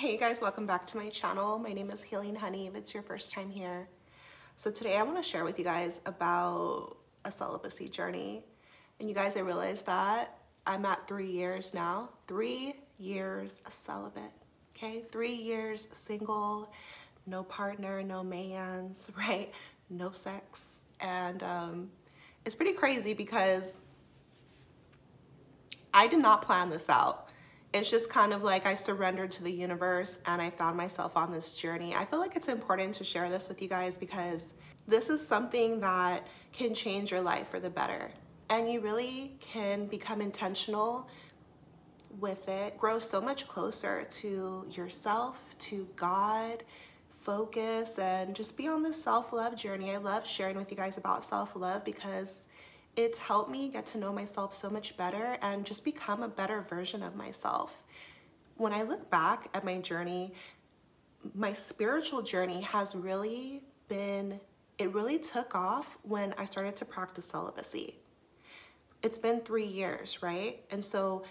Hey guys, welcome back to my channel. My name is Healing Honey if it's your first time here. So today I want to share with you guys about a celibacy journey. And you guys, I realized that I'm at 3 years now. 3 years celibate, okay? 3 years single, no partner, no mans, right? No sex. And it's pretty crazy because I did not plan this out. It's just kind of like I surrendered to the universe and I found myself on this journey. I feel like it's important to share this with you guys because this is something that can change your life for the better. And you really can become intentional with it, grow so much closer to yourself, to God, focus, and just be on this self-love journey. I love sharing with you guys about self-love because it's helped me get to know myself so much better and just become a better version of myself. When I look back at my journey, my spiritual journey has really been, it really took off when I started to practice celibacy. It's been 3 years, right? And so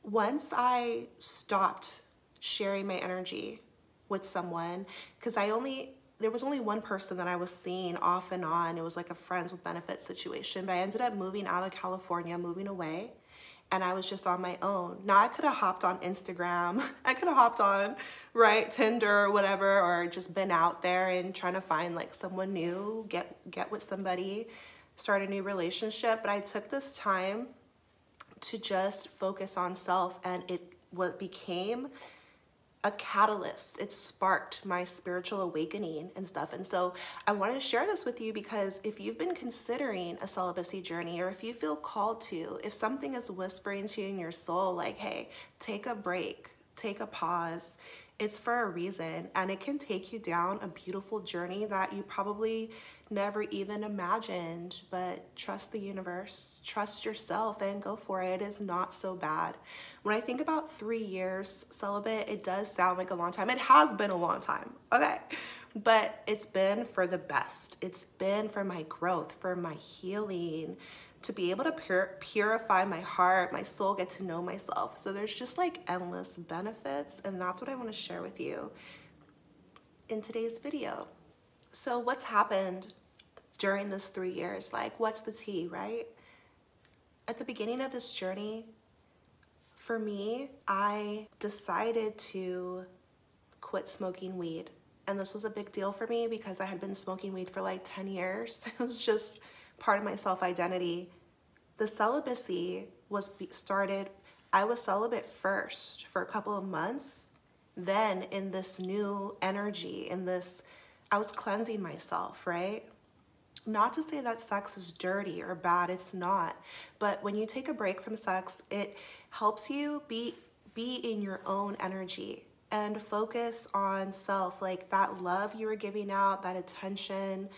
once I stopped sharing my energy with someone, because there was only one person that I was seeing off and on. It was like a friends with benefits situation, but I ended up moving out of California, moving away, and I was just on my own. Now I could have hopped on Instagram, I could have hopped on, right, Tinder or whatever, or just been out there and trying to find like someone new, get with somebody, start a new relationship. But I took this time to just focus on self, and what became a catalyst. It sparked my spiritual awakening and stuff. And so I want to share this with you because if you've been considering a celibacy journey, or if you feel called to, if something is whispering to you in your soul, like, hey, take a break, take a pause, it's for a reason. And it can take you down a beautiful journey that you probably never even imagined. But trust the universe, trust yourself, and go for it. It is not so bad. When I think about 3 years celibate, it does sound like a long time. It has been a long time, okay? But it's been for the best. It's been for my growth, for my healing, to be able to purify my heart, my soul, get to know myself. So there's just like endless benefits, and that's what I want to share with you in today's video. So what's happened during this 3 years? Like, what's the tea, right? At the beginning of this journey, for me, I decided to quit smoking weed. And this was a big deal for me because I had been smoking weed for like 10 years. It was just part of my self-identity. The celibacy was started, I was celibate first for a couple of months. Then in this new energy, I was cleansing myself, right? Not to say that sex is dirty or bad, it's not. But when you take a break from sex, it helps you be in your own energy and focus on self, like that love you were giving out, that attention,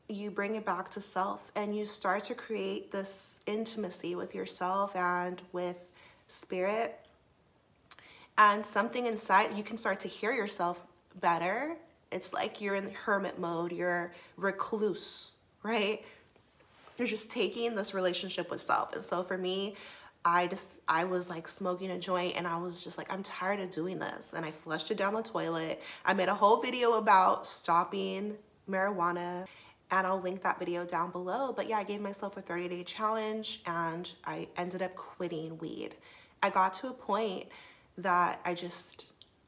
you bring it back to self, and you start to create this intimacy with yourself and with spirit. And something inside, you can start to hear yourself better. It's like you're in hermit mode, you're recluse, right? You're just taking this relationship with self. And so for me, I was like smoking a joint, and I was just like, I'm tired of doing this. And I flushed it down the toilet. I made a whole video about stopping marijuana, and I'll link that video down below. But yeah, I gave myself a 30-day challenge, and I ended up quitting weed. I got to a point that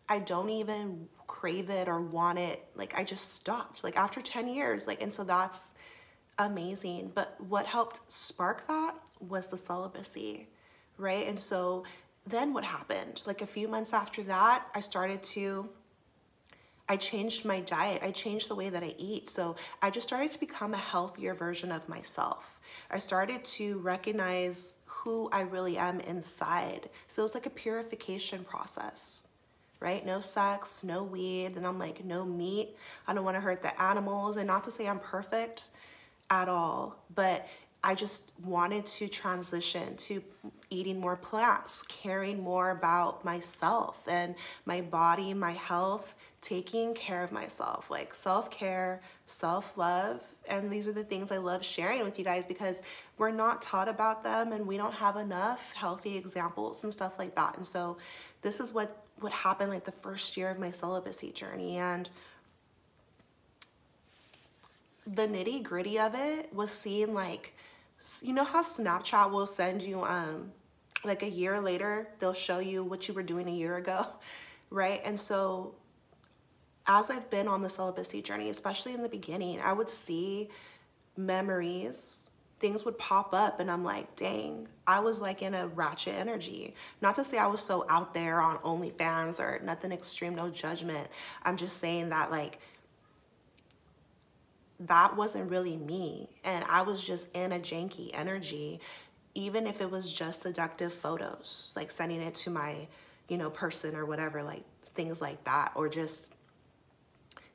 I don't even crave it or want it. Like, I just stopped, like after 10 years, like, and so that's amazing. But what helped spark that was the celibacy, right? And so then what happened? Like a few months after that, I changed my diet. I changed the way that I eat. So I just started to become a healthier version of myself. I started to recognize who I really am inside. So it's like a purification process, right? No sex, no weed. Then I'm like, no meat. I don't want to hurt the animals. And not to say I'm perfect at all, but I just wanted to transition to eating more plants, caring more about myself and my body, my health, taking care of myself, like self-care, self-love. And these are the things I love sharing with you guys because we're not taught about them and we don't have enough healthy examples and stuff like that. And so this is what happened like the first year of my celibacy journey. And the nitty gritty of it was seeing, like, you know how Snapchat will send you, like a year later, they'll show you what you were doing a year ago, right? And so as I've been on the celibacy journey, especially in the beginning, I would see memories, things would pop up and I'm like, dang, I was like in a ratchet energy. Not to say I was so out there on OnlyFans or nothing extreme, no judgment. I'm just saying that, like, that wasn't really me. And I was just in a janky energy, even if it was just seductive photos, like sending it to my, person or whatever, like things like that, or just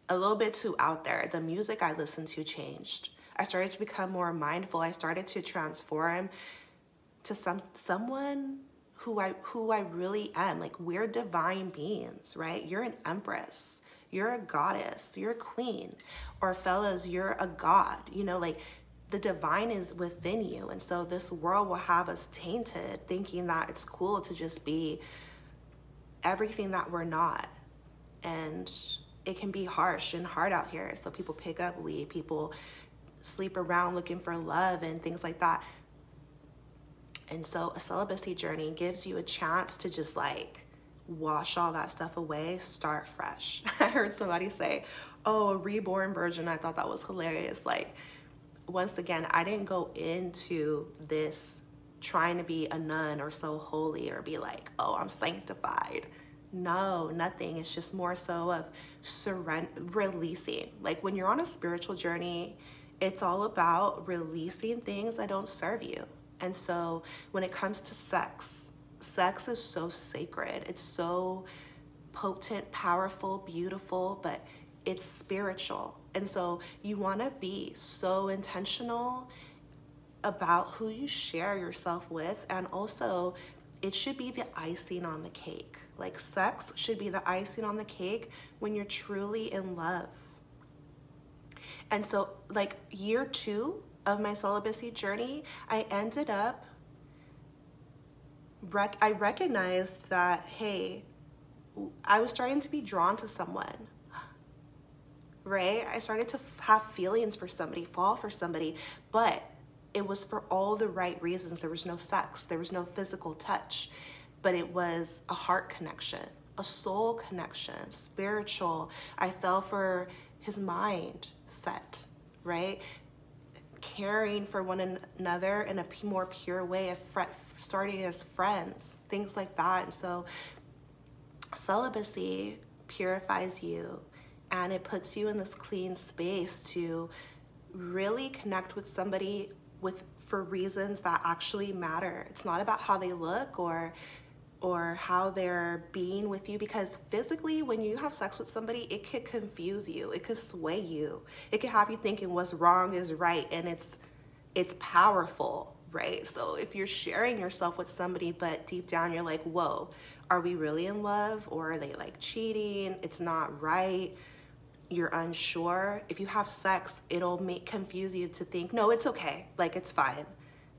a little bit too out there. The music I listened to changed. I started to become more mindful. I started to transform to someone who I really am. Like, we're divine beings, right? You're an empress. You're a goddess, you're a queen, or fellas, you're a god, like the divine is within you. And so this world will have us tainted thinking that it's cool to just be everything that we're not. And it can be harsh and hard out here. So people pick up weed, people sleep around looking for love and things like that. And so a celibacy journey gives you a chance to just like wash all that stuff away, start fresh. I heard somebody say, oh, a reborn virgin. I thought that was hilarious. Like, once again, I didn't go into this trying to be a nun or so holy or be like, oh, I'm sanctified. No, nothing. It's just more so of releasing. Like, when you're on a spiritual journey, it's all about releasing things that don't serve you. And so when it comes to sex is so sacred. It's so potent, powerful, beautiful, but it's spiritual. And so you want to be so intentional about who you share yourself with. And also, it should be the icing on the cake. Like, sex should be the icing on the cake when you're truly in love. And so, like, year 2 of my celibacy journey, I ended up I recognized that, hey, I was starting to be drawn to someone, right? I started to have feelings for somebody, fall for somebody, but it was for all the right reasons. There was no sex, there was no physical touch, but it was a heart connection, a soul connection, spiritual. I fell for his mind set, right? Caring for one another in a more pure way of starting as friends, things like that. And so celibacy purifies you and it puts you in this clean space to really connect with somebody for reasons that actually matter. It's not about how they look or how they're being with you, because physically, when you have sex with somebody, it could confuse you, it could sway you, it could have you thinking what's wrong is right, and it's powerful, right? So if you're sharing yourself with somebody, but deep down you're like, whoa, are we really in love, or are they like cheating? It's not right. You're unsure. If you have sex, it'll confuse you to think, no, it's okay, like it's fine.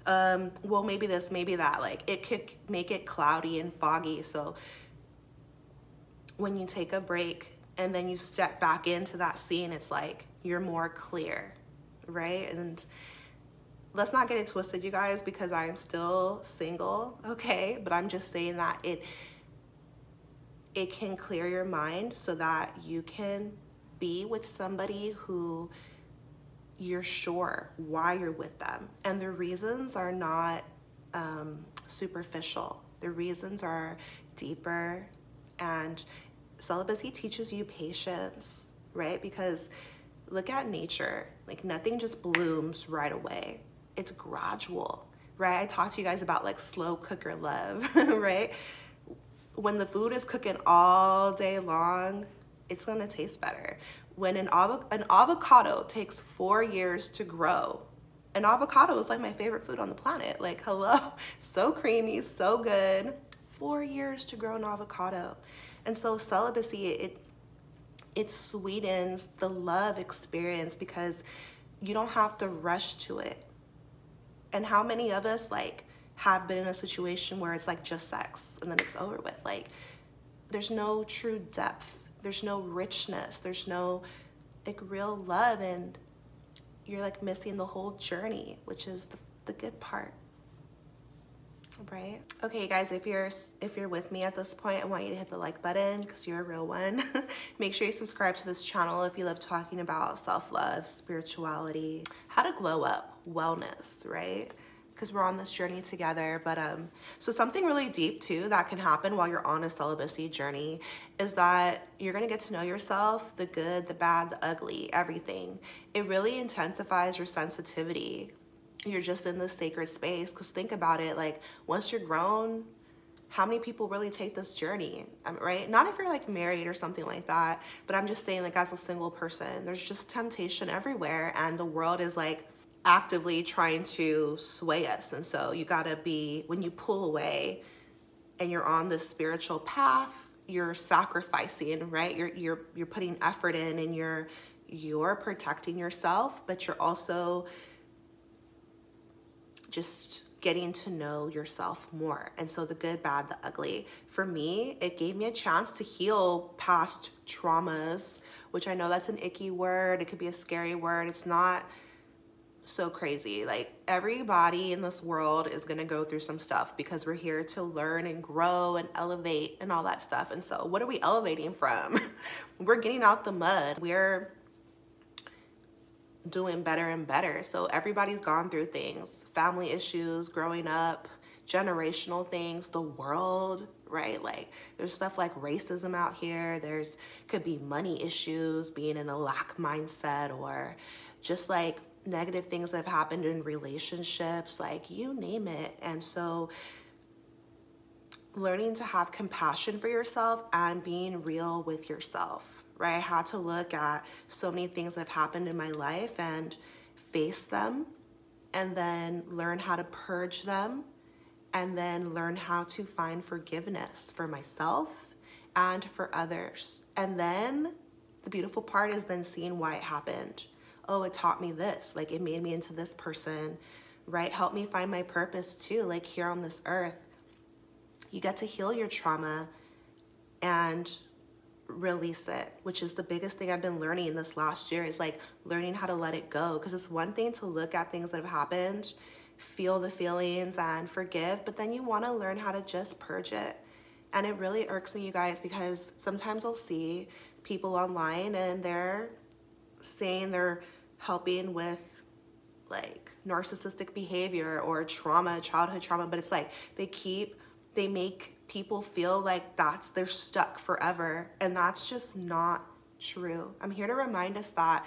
Well, maybe this, maybe that. Like, it could make it cloudy and foggy. So when you take a break and then you step back into that scene, it's like you're more clear, right? And let's not get it twisted, you guys, because I'm still single, okay? But I'm just saying that it can clear your mind so that you can be with somebody who you're sure why you're with them. And the reasons are not superficial. The reasons are deeper. And celibacy teaches you patience, right? Because look at nature. Like, nothing just blooms right away. It's gradual, right? I talked to you guys about like slow cooker love, right? When the food is cooking all day long, it's gonna taste better. When an avocado takes 4 years to grow, And avocado is like my favorite food on the planet. Like, hello, so creamy, so good. 4 years to grow an avocado. And so celibacy, it sweetens the love experience because you don't have to rush to it. And how many of us like have been in a situation where it's like just sex and then it's over with? Like, there's no true depth, there's no richness, there's no like real love, and you're like missing the whole journey, which is the good part, right? Okay, guys, if you're with me at this point, I want you to hit the like button because you're a real one. Make sure you subscribe to this channel if you love talking about self-love, spirituality, how to glow up, wellness, right? Because we're on this journey together. But so something really deep too that can happen while you're on a celibacy journey is that you're gonna get to know yourself, the good, the bad, the ugly, everything. It really intensifies your sensitivity. You're just in this sacred space, because think about it, like once you're grown, how many people really take this journey, right? Not if you're like married or something like that, but I'm just saying, like, as a single person, there's just temptation everywhere, and the world is like actively trying to sway us. And so you gotta be, when you pull away and you're on this spiritual path, you're sacrificing, right? You're putting effort in, and you're protecting yourself, but you're also just getting to know yourself more. And so the good, bad, the ugly. For me, it gave me a chance to heal past traumas, which I know that's an icky word. It could be a scary word. It's not so crazy. Like, everybody in this world is gonna go through some stuff because we're here to learn and grow and elevate and all that stuff. And so what are we elevating from? We're getting out the mud. We're doing better and better. So everybody's gone through things, family issues, growing up, generational things, the world, right? Like, there's stuff like racism out here. Could be money issues, being in a lack mindset, or just like negative things that have happened in relationships, like you name it. And so learning to have compassion for yourself and being real with yourself, right? I had to look at so many things that have happened in my life and face them, and then learn how to purge them, and then learn how to find forgiveness for myself and for others. And then the beautiful part is then seeing why it happened. Oh, it taught me this, like it made me into this person, right? Help me find my purpose too, like here on this earth. You get to heal your trauma and release it, which is the biggest thing I've been learning this last year, is like learning how to let it go. Because it's one thing to look at things that have happened, feel the feelings and forgive, but then you want to learn how to just purge it. And it really irks me, you guys, because sometimes I'll see people online and they're saying they're helping with like narcissistic behavior or trauma, childhood trauma, but it's like they make people feel like they're stuck forever, and that's just not true. I'm here to remind us that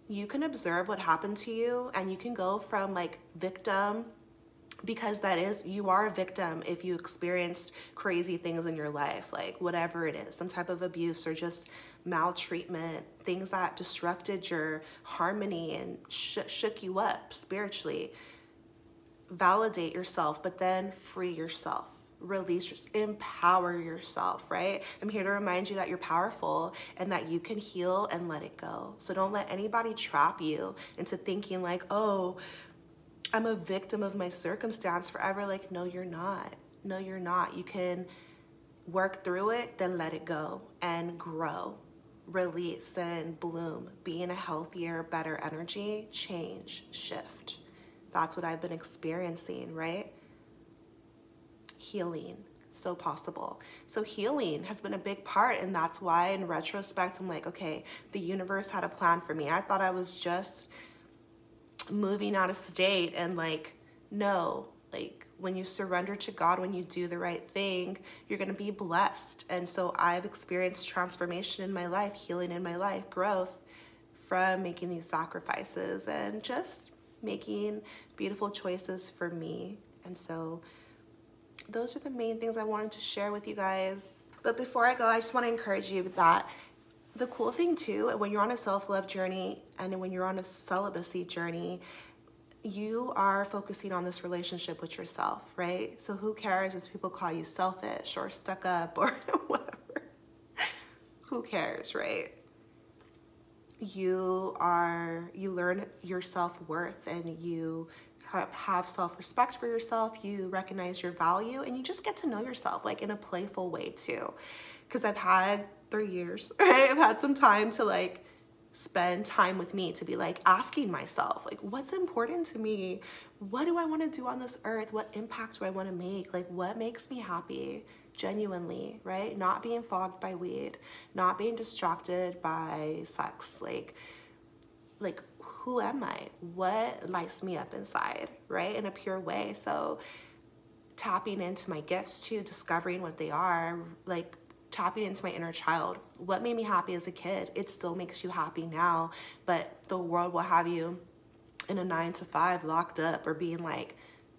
you can observe what happened to you, and you can go from like victim, because you are a victim if you experienced crazy things in your life, like whatever it is, some type of abuse or just maltreatment, things that disrupted your harmony and shook you up spiritually. Validate yourself, but then free yourself. Release, empower yourself, right? I'm here to remind you that you're powerful and that you can heal and let it go. So don't let anybody trap you into thinking like, oh, I'm a victim of my circumstance forever. Like, no, you're not. No, you're not. You can work through it, then let it go and grow, release and bloom, be in a healthier, better energy, change, shift. That's what I've been experiencing, right? Healing, so possible. So healing has been a big part, and that's why in retrospect I'm like, okay, the universe had a plan for me. I thought I was just moving out of state, and like, no, like when you surrender to God, when you do the right thing, you're gonna be blessed. And so I've experienced transformation in my life, healing in my life, growth from making these sacrifices and just making beautiful choices for me. And so those are the main things I wanted to share with you guys. But before I go, I just want to encourage you that the cool thing too, when you're on a self-love journey and when you're on a celibacy journey, you are focusing on this relationship with yourself, right? So who cares if people call you selfish or stuck up or whatever? Who cares, right? You learn your self-worth, and you have self-respect for yourself. You recognize your value, and you just get to know yourself, like in a playful way too. Because I've had 3 years, right? I've had some time to like spend time with me, to be like asking myself, like, what's important to me? What do I want to do on this earth? What impact do I want to make? Like, what makes me happy? Genuinely, right? Not being fogged by weed, not being distracted by sex. Like who am I? What lights me up inside, right? In a pure way. So tapping into my gifts too, discovering what they are, like tapping into my inner child. What made me happy as a kid? It still makes you happy now, but the world will have you in a 9-to-5 locked up, or being like,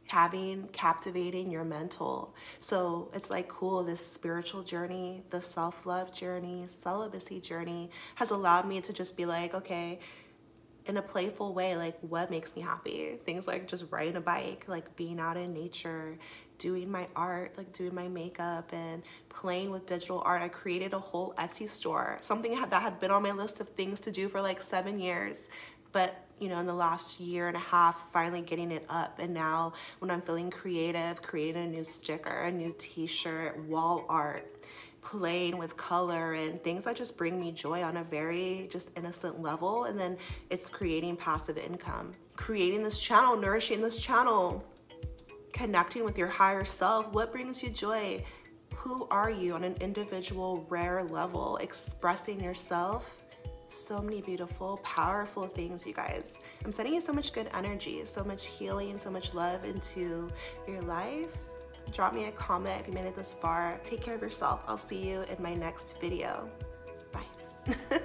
captivating your mental. So it's like cool, this spiritual journey, the self-love journey, celibacy journey has allowed me to just be like, okay, in a playful way, like what makes me happy? Things like just riding a bike, like being out in nature, doing my art, like doing my makeup and playing with digital art. I created a whole Etsy store, something that had been on my list of things to do for like 7 years. But you know, in the last 1.5 years, finally getting it up. And now when I'm feeling creative, creating a new sticker, a new t-shirt, wall art, playing with color and things that just bring me joy on a very just innocent level. And then it's creating passive income, creating this channel, nourishing this channel, connecting with your higher self. What brings you joy? Who are you on an individual, rare level? Expressing yourself. So many beautiful, powerful things, you guys. I'm sending you so much good energy, so much healing, so much love into your life. Drop me a comment if you made it this far. Take care of yourself. I'll see you in my next video. Bye.